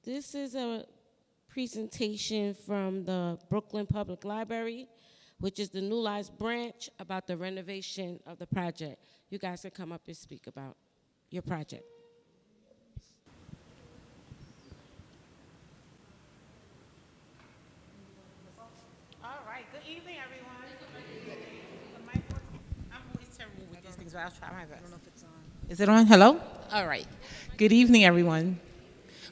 This is a presentation from the Brooklyn Public Library, which is the New Lives branch, about the renovation of the project. You guys can come up and speak about your project. All right. Good evening, everyone. The mic works? I'm always terrible with these things, but I'll try my best. I don't know if it's on. Is it on? Hello? All right. Good evening, everyone.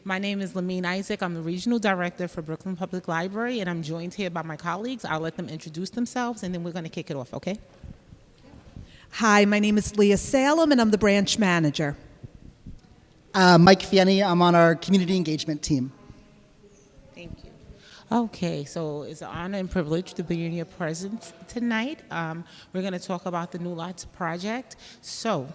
My name is Lamine Isaac. I'm the Regional Director for Brooklyn Public Library, and I'm joined here by my colleagues. I'll let them introduce themselves, and then we're going to kick it off, okay? Hi, my name is Leah Salem, and I'm the branch manager. Mike Fieni, I'm on our community engagement team. Thank you. Okay, so it's an honor and privilege to be in your presence tonight. We're going to talk about the New Lots project. So,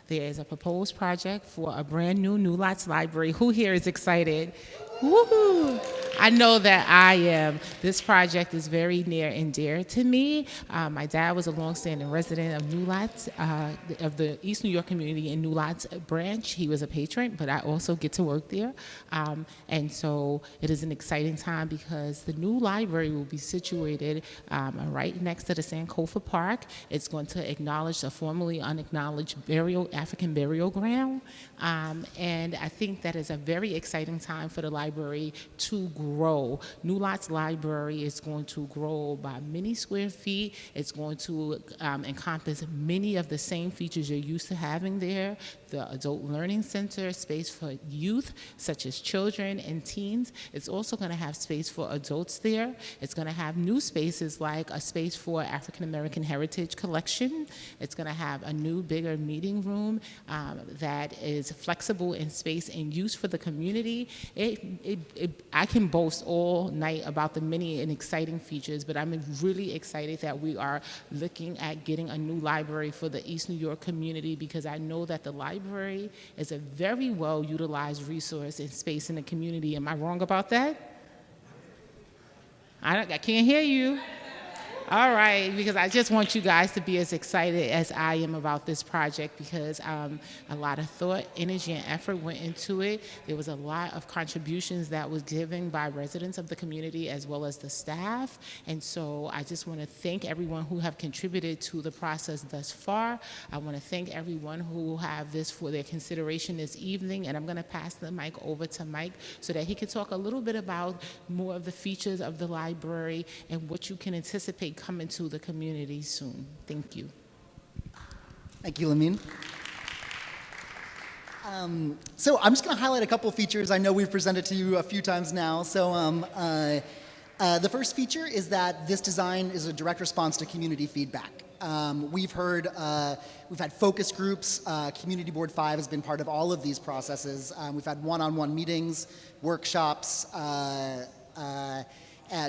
there is a proposed project for a brand new Lots library. Who here is excited? Woohoo! I know that I am. This project is very near and dear to me. My dad was a longstanding resident of New Lots, of the East New York community in New Lots branch. He was a patron, but I also get to work there. And so it is an exciting time because the new library will be situated right next to the Sankofa Park. It's going to acknowledge a formerly unacknowledged African burial ground. And I think that is a very exciting time for the library to grow. New Lots Library is going to grow by many square feet. It's going to encompass many of the same features you're used to having there. The Adult Learning Center, space for youth, such as children and teens. It's also going to have space for adults there. It's going to have new spaces like a space for African American Heritage Collection. It's going to have a new, bigger meeting room that is flexible in space and use for the community. I can boast all night about the many and exciting features, but I'm really excited that we are looking at getting a new library for the East New York community, because I know that the library is a very well utilized resource and space in the community. Am I wrong about that? I can't hear you. All right, because I just want you guys to be as excited as I am about this project, because a lot of thought, energy, and effort went into it. There was a lot of contributions that was given by residents of the community as well as the staff. And so I just want to thank everyone who have contributed to the process thus far. I want to thank everyone who have this for their consideration this evening. And I'm going to pass the mic over to Mike so that he can talk a little bit about more of the features of the library and what you can anticipate coming to the community soon. Thank you. Thank you, Lamine. So I'm just going to highlight a couple features I know we've presented to you a few times now. So the first feature is that this design is a direct response to community feedback. We've had focus groups. Community Board 5 has been part of all of these processes. We've had one-on-one meetings, workshops,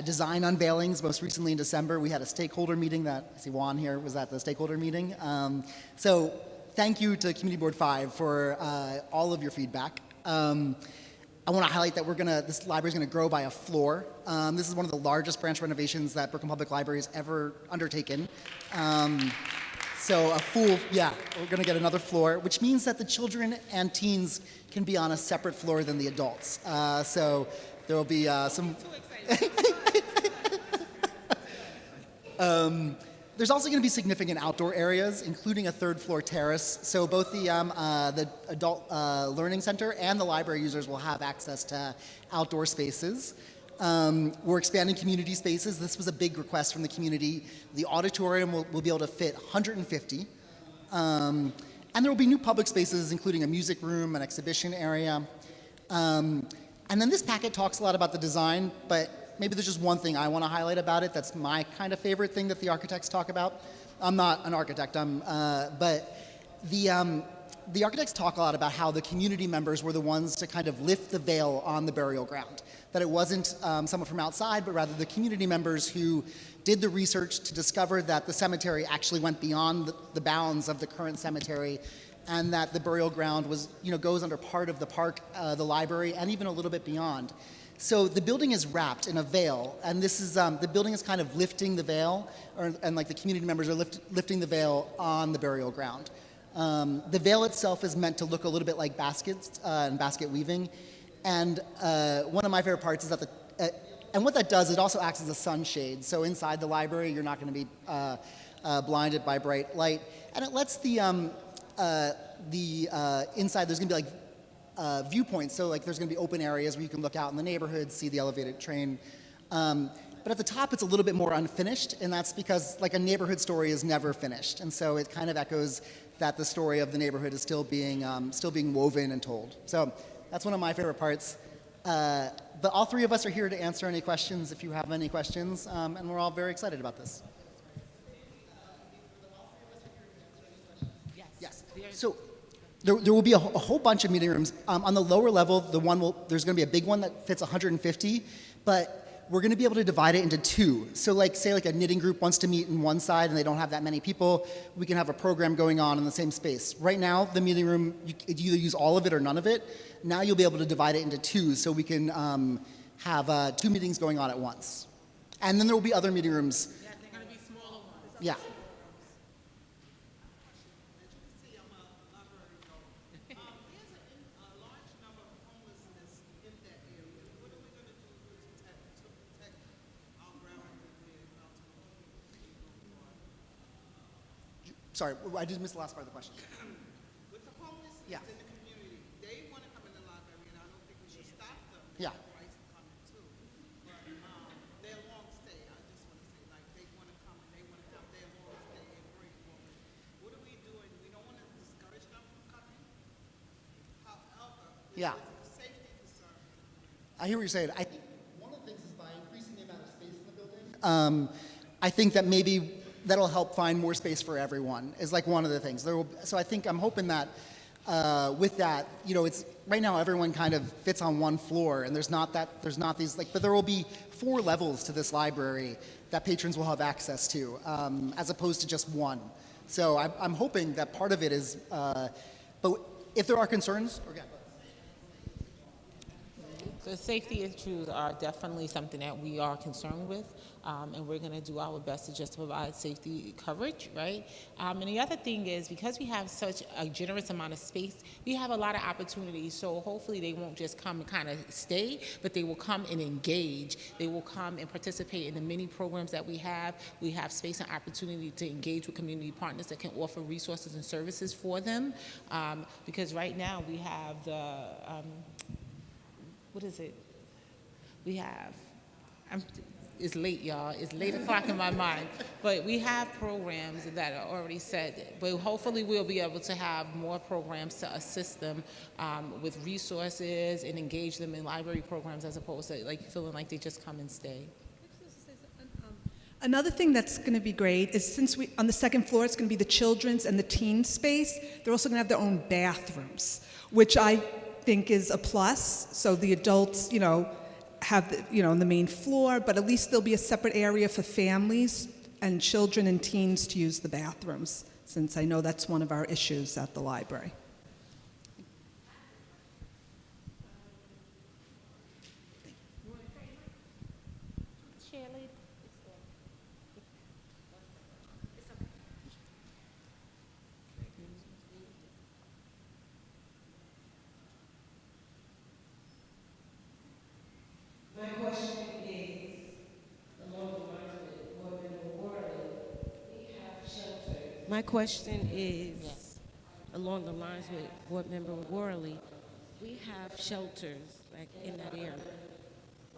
design unveilings. Most recently in December, we had a stakeholder meeting that, I see Juan here was at the stakeholder meeting. So thank you to Community Board 5 for all of your feedback. I want to highlight that this library is going to grow by a floor. This is one of the largest branch renovations that Brooklyn Public Library has ever undertaken. So we're going to get another floor, which means that the children and teens can be on a separate floor than the adults. So there will be some... There's also going to be significant outdoor areas, including a third-floor terrace. So both the Adult Learning Center and the library users will have access to outdoor spaces. We're expanding community spaces. This was a big request from the community. The auditorium will be able to fit 150. And there will be new public spaces, including a music room, an exhibition area. And then this packet talks a lot about the design, but maybe there's just one thing I want to highlight about it that's my kind of favorite thing that the architects talk about. I'm not an architect, but the architects talk a lot about how the community members were the ones to kind of lift the veil on the burial ground. That it wasn't someone from outside, but rather the community members who did the research to discover that the cemetery actually went beyond the bounds of the current cemetery, and that the burial ground goes under part of the park, the library, and even a little bit beyond. So the building is wrapped in a veil, and this is the building is kind of lifting the veil, and like the community members are lifting the veil on the burial ground. The veil itself is meant to look a little bit like baskets and basket weaving, And one of my favorite parts is that and what that does, it also acts as a sunshade. So inside the library, you're not going to be blinded by bright light, and it lets the inside. There's going to be like viewpoints. So like there's going to be open areas where you can look out in the neighborhood, see the elevated train. But at the top, it's a little bit more unfinished, and that's because like a neighborhood story is never finished, and so it kind of echoes that the story of the neighborhood is still being woven and told. So that's one of my favorite parts. But all three of us are here to answer any questions if you have any questions, and we're all very excited about this. Yes. So there will be a whole bunch of meeting rooms. On the lower level, there's going to be a big one that fits 150, but we're going to be able to divide it into two. So like, say like a knitting group wants to meet in one side and they don't have that many people, we can have a program going on in the same space. Right now, the meeting room, you either use all of it or none of it. Now you'll be able to divide it into two so we can have two meetings going on at once. And then there will be other meeting rooms. Yeah, they're going to be smaller ones. Yeah. Sorry, I just missed the last part of the question. With the homelessness Yeah. in the community, they want to come in the library, and I don't think we should stop them. Yeah. Rights to come in too. But they're long stay. I just want to say, like, they want to come and they want to have their long stay and bring women. What are we doing? We don't want to discourage them from coming. However, Yeah. there's safety concerns. I hear what you're saying. I think one of the things is by increasing the amount of space in the building, I think that maybe that'll help find more space for everyone is like one of the things. So I think I'm hoping that with that, it's right now everyone kind of fits on one floor, and there's not these but there will be 4 levels to this library that patrons will have access to, as opposed to just one. So I'm hoping that part of it is, but if there are concerns, The safety issues are definitely something that we are concerned with, and we're going to do our best to just provide safety coverage, right? And the other thing is, because we have such a generous amount of space, we have a lot of opportunities, so hopefully they won't just come and kind of stay, but they will come and engage. They will come and participate in the many programs that we have. We have space and opportunity to engage with community partners that can offer resources and services for them, because right now we have the what is it? We have, it's late, y'all. It's late o'clock in my mind. But we have programs that are already set. But hopefully we'll be able to have more programs to assist them with resources and engage them in library programs as opposed to like feeling like they just come and stay. Another thing that's going to be great is since on the second floor it's going to be the children's and the teen space, they're also going to have their own bathrooms, which I think is a plus. So the adults, have on the main floor, but at least there'll be a separate area for families and children and teens to use the bathrooms, since I know that's one of our issues at the library. My question is, along the lines with Board Member Worley, we have shelters like in that area.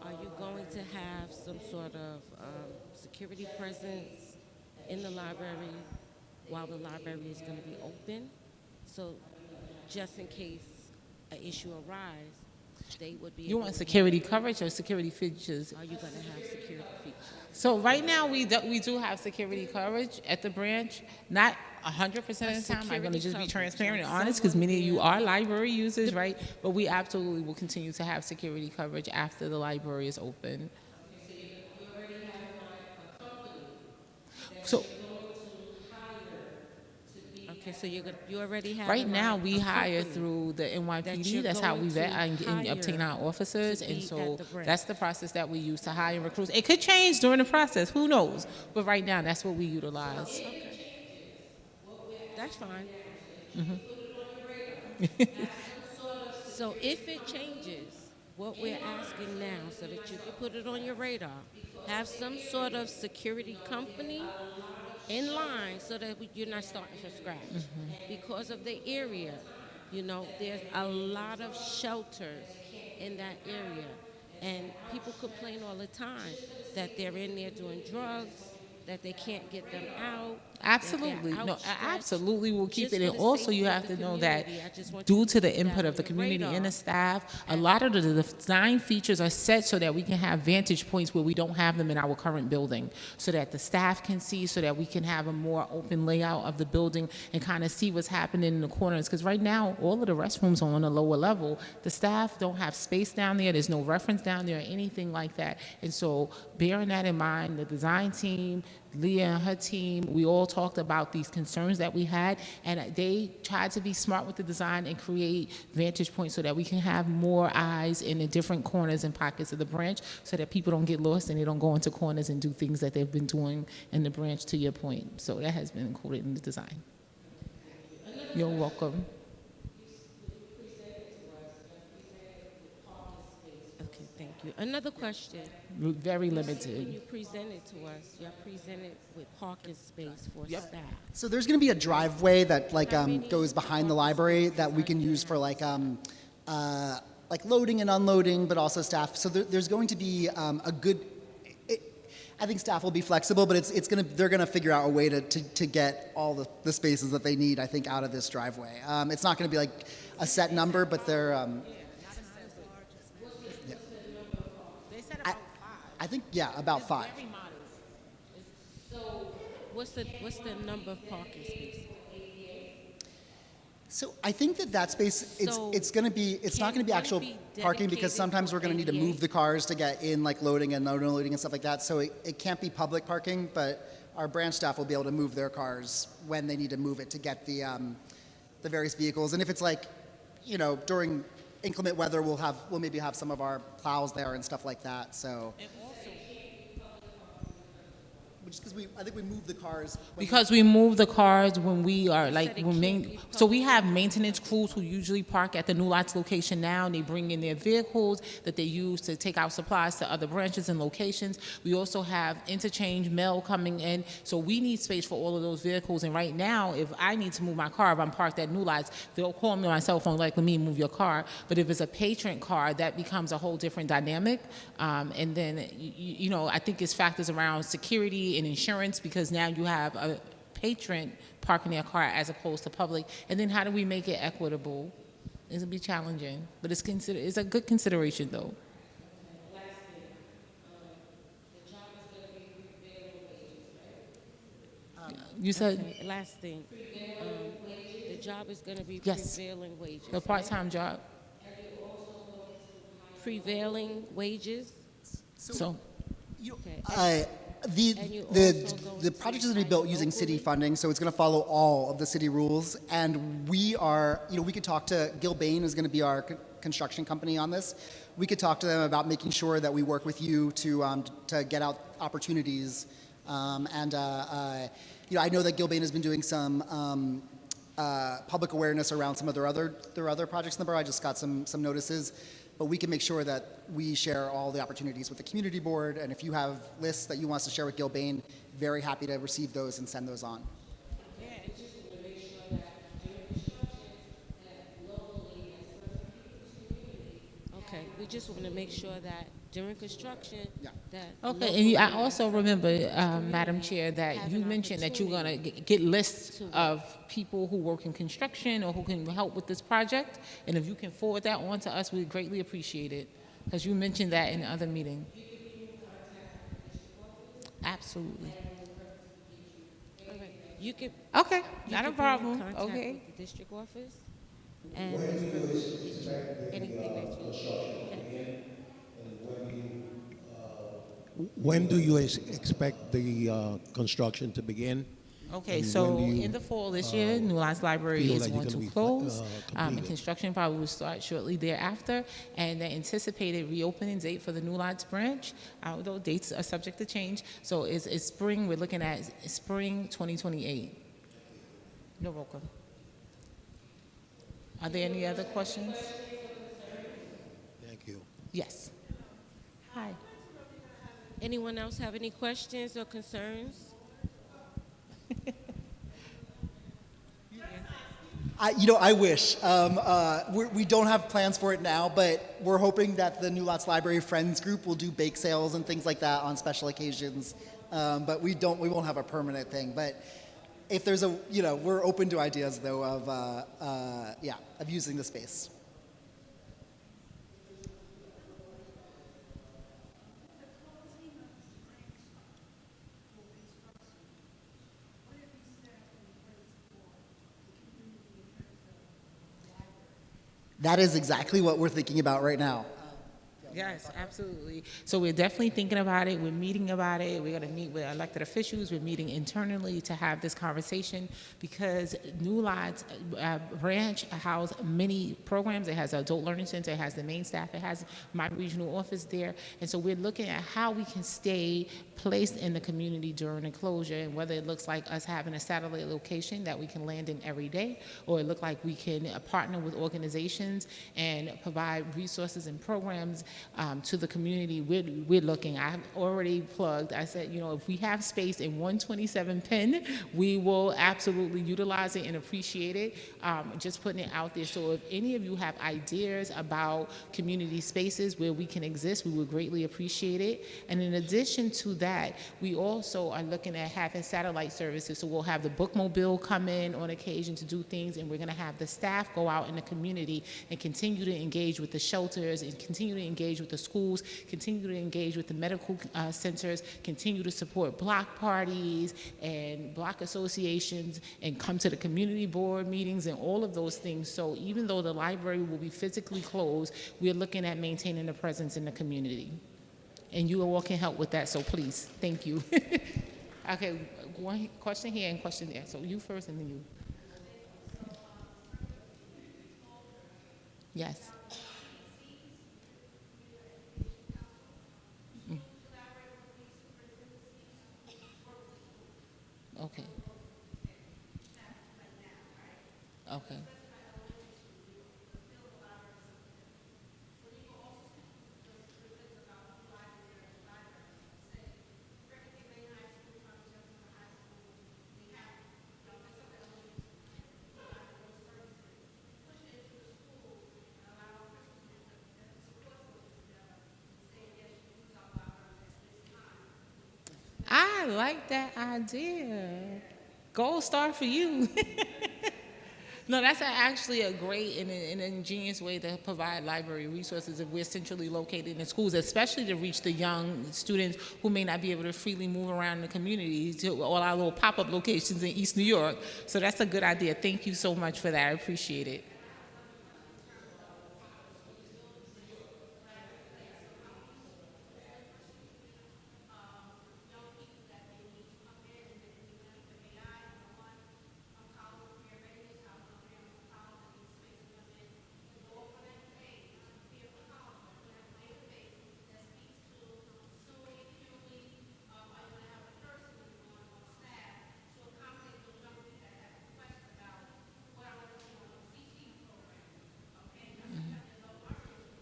Are you going to have some sort of security presence in the library while the library is going to be open? So just in case an issue arises, they would be You able want to security coverage or security features? Are you going to have security features? So right now we do have security coverage at the branch, not 100% of the time. I'm going to Security just be coverage, transparent and like honest because many of you someone- are library users, right? But we absolutely will continue to have security coverage after the library is open. So Okay, so you already have right now a we hire company. through the that NYPD. you're That's how we going vet to and obtain hire our officers, to and be so at the branch. that's the process that we use to hire and recruit. It could change during the process, who knows? But right now, that's what we utilize. That's fine. So if it changes, what we're asking now, so that you can put it on your radar, have some sort of security company in line so that you're not starting from scratch. Because of the area, there's a lot of shelters in that area. And people complain all the time that they're in there doing drugs, that they can't get them out. that they're Absolutely. No, outstretched. absolutely will keep Just it. for And the also safety you of have the to know that community, I just want due you to the put input that of the on your community and the radar. staff, a lot of the design features are set so that we can have vantage points where we don't have them in our current building, so that the staff can see, so that we can have a more open layout of the building and kind of see what's happening in the corners. Because right now, all of the restrooms are on a lower level. The staff don't have space down there. There's no reference down there or anything like that. And so bearing that in mind, the design team, Leah and her team, we all talked about these concerns that we had, and they tried to be smart with the design and create vantage points so that we can have more eyes in the different corners and pockets of the branch, so that people don't get lost and they don't go into corners and do things that they've been doing in the branch, to your point. So that has been included in the design. You're welcome. Okay, thank you. Another question. Very When limited. you presented to us, you're presented with parking space for staff. So there's going to be a driveway that How many goes behind the parking library spaces that we are can you use for gonna like loading and unloading, but also staff. So there's going to be a good. I think staff will be flexible, but they're gonna figure out a way to get all the spaces that they need, I think, out of this driveway. It's not going to be like a set number, but they're. I think about 5. So what's the number of parking spaces? So I think that space So it's going to be it's not can going to be one actual be parking, because dedicated sometimes for we're going to need to ADA? move the cars to get in, like loading and unloading and stuff like that. So it can't be public parking, but our branch staff will be able to move their cars when they need to move it to get the various vehicles. And if it's like, during inclement weather, we'll maybe have some of our plows there and stuff like that. So. Just because I think we move the cars. Because we move the cars when we are said it when can't be so we have maintenance crews who usually park at the New Lots location now, and they bring in their vehicles that they use to take out supplies to other branches and locations. We also have interchange mail coming in, so we need space for all of those vehicles. And right now, if I need to move my car, if I'm parked at New Lots, they'll call me on my cell phone, like, let me move your car. But if it's a patron car, that becomes a whole different dynamic. And then, I think it's factors around security and insurance, because now you have a patron parking their car as opposed to public. And then how do we make it equitable? It'll be challenging, but it's a good consideration, though. You said Okay, last thing. The job is going to be Yes. prevailing wages. a part-time job. Prevailing wages. So Okay. The And you the also go the to project is going to be built using city funding, so it's going to follow all of the city rules. And we could talk to Gil Bain, who's going to be our construction company on this. We could talk to them about making sure that we work with you to get out opportunities. I know that Gil Bain has been doing some public awareness around some of their other projects in the borough. I just got some notices. But we can make sure that we share all the opportunities with the community board. And if you have lists that you want us to share with Gil Bain, very happy to receive those and send those on. Okay, we just want to make sure that during construction, Yeah. that. Okay, locally and I also remember, Madam Chair, that have you an mentioned that you're going to opportunity get lists to- of people who work in construction or who can help with this project. And if you can forward that on to us, we'd greatly appreciate it, because you mentioned that in the other meeting. Absolutely. All right. You could. Okay, you not a could be in problem. contact Okay. with the district office, and anything that you. Okay. When do you expect the construction to begin? Okay, And so when do you, in the fall this year, New Lives Library feel is that you're going to gonna be, close. And completed? construction probably will start shortly thereafter. And the anticipated reopening date for the New Lives branch, although dates are subject to change, so it's spring, we're looking at spring 2028. You're welcome. Are there any other questions? Thank you. Yes. Hi. Anyone else have any questions or concerns? I wish. We don't have plans for it now, but we're hoping that the New Lots Library Friends group will do bake sales and things like that on special occasions. But we won't have a permanent thing. But if there's we're open to ideas though of using the space. That is exactly what we're thinking about right now. Yes, absolutely. So we're definitely thinking about it. We're meeting about it. We're going to meet with elected officials. We're meeting internally to have this conversation because New Lots branch house many programs. It has an adult learning center. It has the main staff. It has my regional office there. And so we're looking at how we can stay placed in the community during the closure, and whether it looks like us having a satellite location that we can land in every day, or it look like we can partner with organizations and provide resources and programs to the community. We're looking. I've already plugged. I said, if we have space in 127 Penn, we will absolutely utilize it and appreciate it. Just putting it out there. So if any of you have ideas about community spaces where we can exist, we would greatly appreciate it. And in addition to that, we also are looking at having satellite services. So we'll have the bookmobile come in on occasion to do things, and we're going to have the staff go out in the community and continue to engage with the shelters and continue to engage with the schools, continue to engage with the medical centers, continue to support block parties and block associations, and come to the community board meetings and all of those things. So even though the library will be physically closed, we're looking at maintaining a presence in the community. And you all can help with that, so please, thank you. Okay, one question here and question there. So you first and then you. Yes. Okay. Okay. I like that idea. Gold star for you. No, that's actually a great and an ingenious way to provide library resources if we're centrally located in schools, especially to reach the young students who may not be able to freely move around the community to all our little pop-up locations in East New York. So that's a good idea. Thank you so much for that. I appreciate it.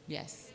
Yes.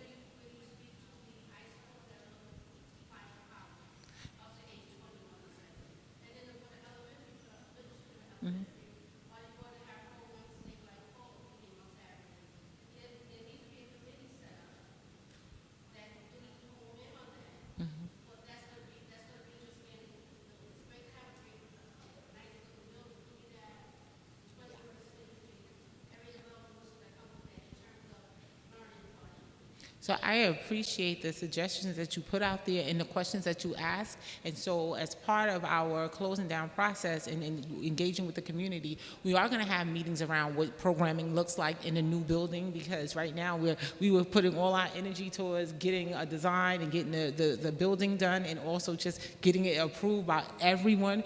So I appreciate the suggestions that you put out there and the questions that you ask. And so as part of our closing down process and engaging with the community, we are going to have meetings around what programming looks like in a new building, because right now we were putting all our energy towards getting a design and getting the building done, and also just getting it approved by everyone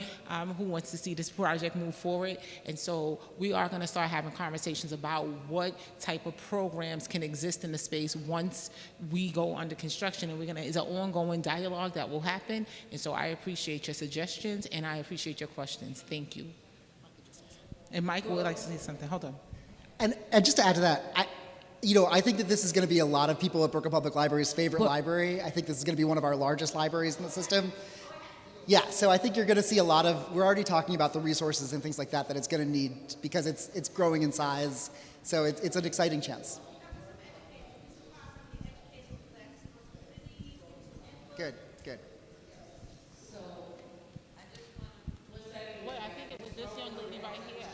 who wants to see this project move forward. And so we are going to start having conversations about what type of programs can exist in the space once we go under construction, and it's an ongoing dialogue that will happen. And so I appreciate your suggestions and I appreciate your questions. Thank you. And Michael would like to say something. Hold on. And just to add to that, I think that this is going to be a lot of people at Brooklyn Public Library's favorite library. I think this is going to be one of our largest libraries in the system. Yeah, so I think you're going to see a lot of, we're already talking about the resources and things like that it's going to need because it's growing in size. So it's an exciting chance. Good, good. Well, I think it was this young lady right here.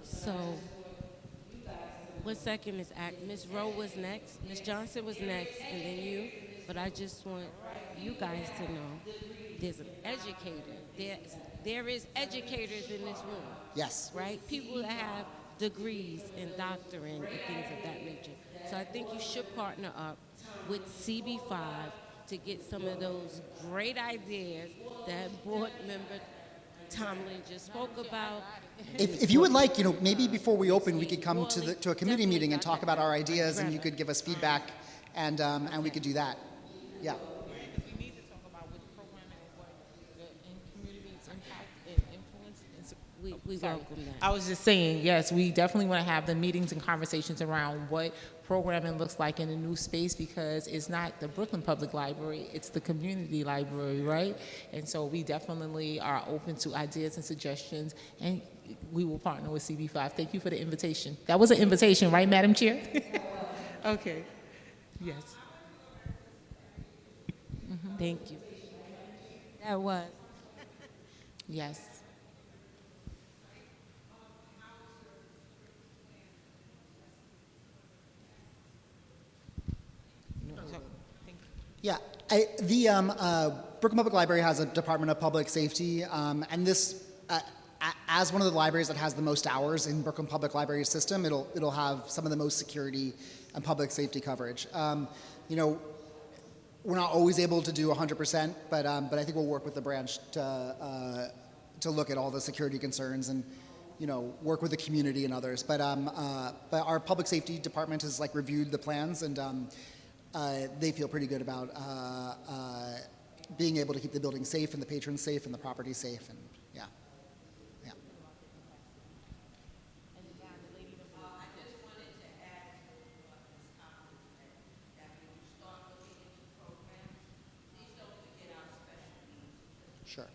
So, 1 second, Miss Rowe was next, Miss Johnson was next, and then you. But I just want you guys to know there's an educator. There is educators in this room. Yes. Right? People that have degrees in doctoring and things of that nature. So I think you should partner up with CB5 to get some of those great ideas that board member Tomlin just spoke about. If you would like, maybe before we open, we could come to a committee meeting and talk about our ideas, and you could give us feedback, and we could do that. Yeah. We need to talk about what programming and what the community's impact and influence. We welcome that. I was just saying, yes, we definitely want to have the meetings and conversations around what programming looks like in a new space, because it's not the Brooklyn Public Library, it's the community library, right? And so we definitely are open to ideas and suggestions, and we will partner with CB5. Thank you for the invitation. That was an invitation, right, Madam Chair? Okay. Yes. Thank you. That was. Yes. Yeah, the Brooklyn Public Library has a Department of Public Safety, and this, as one of the libraries that has the most hours in Brooklyn Public Library system, it'll have some of the most security and public safety coverage. We're not always able to do 100%, but I think we'll work with the branch to look at all the security concerns and work with the community and others. But our public safety department has reviewed the plans, and they feel pretty good about being able to keep the building safe and the patrons safe and the property safe, and yeah. Sure.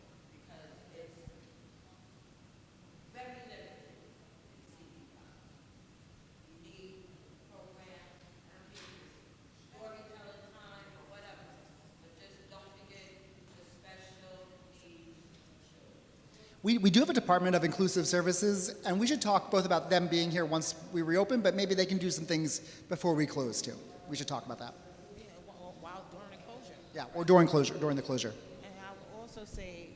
We do have a Department of Inclusive Services, and we should talk both about them being here once we reopen, but maybe they can do some things before we close too. We should talk about that. Yeah, while during the closure. Yeah, or during the closure. And I would also say,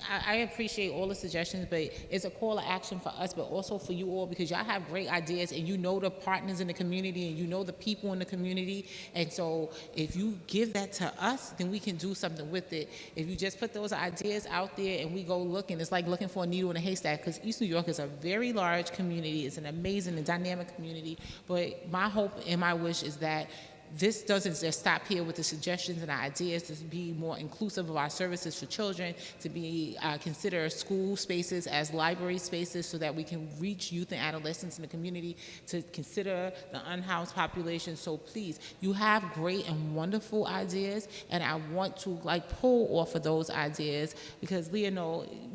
I appreciate all the suggestions, but it's a call to action for us, but also for you all, because y'all have great ideas, and the partners in the community, and the people in the community. And so if you give that to us, then we can do something with it. If you just put those ideas out there and we go looking, it's like looking for a needle in a haystack, because East New York is a very large community. It's an amazing and dynamic community. But my hope and my wish is that this doesn't just stop here with the suggestions and ideas to be more inclusive of our services for children, to be consider school spaces as library spaces so that we can reach youth and adolescents in the community, to consider the unhoused population. So please, you have great and wonderful ideas, and I want to pull off of those ideas, because Leah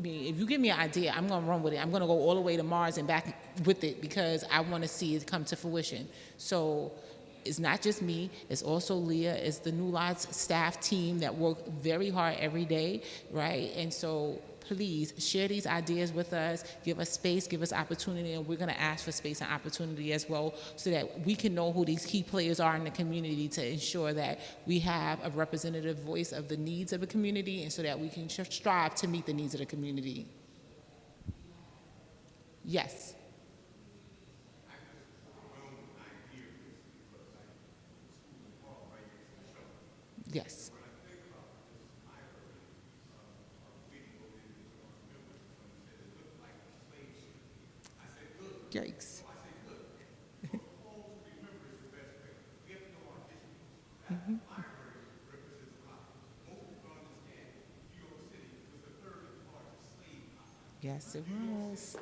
if you give me an idea, I'm gonna run with it. I'm gonna go all the way to Mars and back with it, because I wanna see it come to fruition. So it's not just me, it's also Leah, it's the New Lots staff team that work very hard every day, right? And so please share these ideas with us, give us space, give us opportunity, and we're gonna ask for space and opportunity as well, so that we can know who these key players are in the community, to ensure that we have a representative voice of the needs of the community, and so that we can strive to meet the needs of the community. Yes. Yes. Yikes. Yes, it was.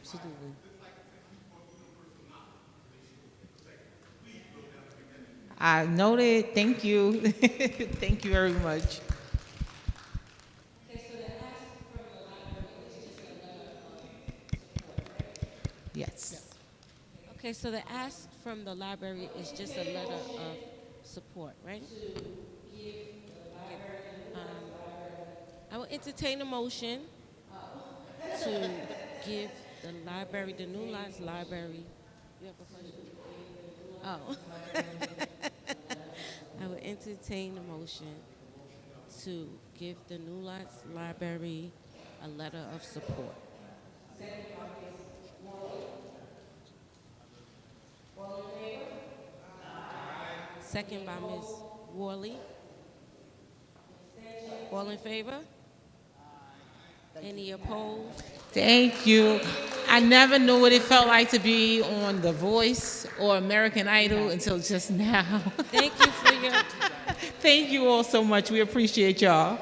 Absolutely. I noted. Thank you. Thank you very much. Yes. Okay, so the ask from the library is just a letter of support, right? I will entertain a motion to give the library, the New Lives Library. You have a question? Oh. I will entertain a motion to give the New Lives Library a letter of support. Second by Ms. Worley. All in favor? Any opposed? Thank you. I never knew what it felt like to be on The Voice or American Idol until just now. Thank you for your, Thank you all so much. We appreciate y'all.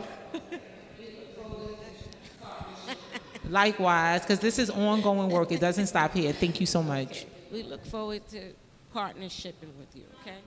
Likewise, because this is ongoing work. It doesn't stop here. Thank you so much. we look forward to partnershiping with you, okay?